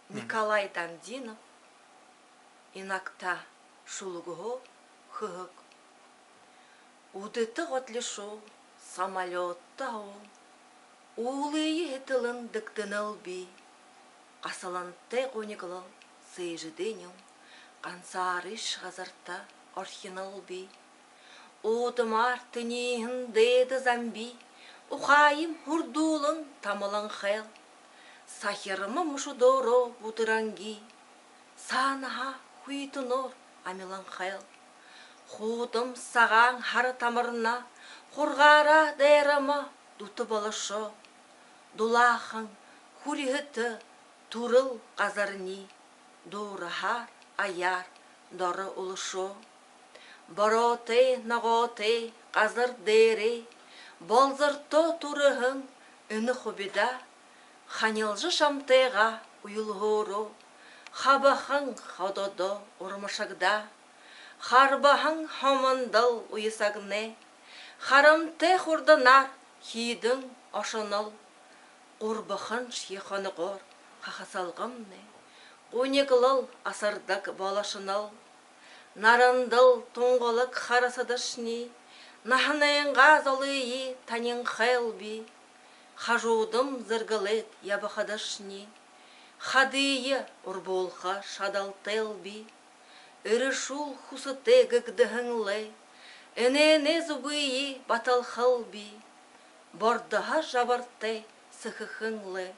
Николай Дандинов, инакта шулуго хыгык. Удыты готлишу самолетта улые тылын дыктыныл би. Асаланте кониглал сейжиденем, кансарыш газарта орхинал би. Удымар тынихын деды замби, ухайым хурдулын тамылын хел. Сахирма мушудоро бутыранги, санаха хуйтынор амилан хел. Худым саған хары тамырына, хургара дайрама дуты балашо. Дулахын хурихыты турыл казарни, дурахар аяр дары улышо. Бороте наготе казыр дере, болзырто турыхын үні хубида. Ханилжы шамтега уюлгоро, хабахын хододо урмашагда. Харбахын хамандал уйсагне, харамте хурданар хидың ашанал. Урбахын шиханыгор хахасалгамне, униглал асардак балашынал. Нарандал тонголык харасадашни, нахнайынға залыйы танин хайлби. Хажудым зыргылет ябахадашни, хадые урболха шадалтелби. Ирышул хусыте гыгдыхынлы, энене зубыйы баталхалби. Бордаха жабарте сыхыхынлы,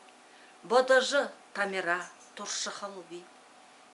бодажы тамира туршыхалби.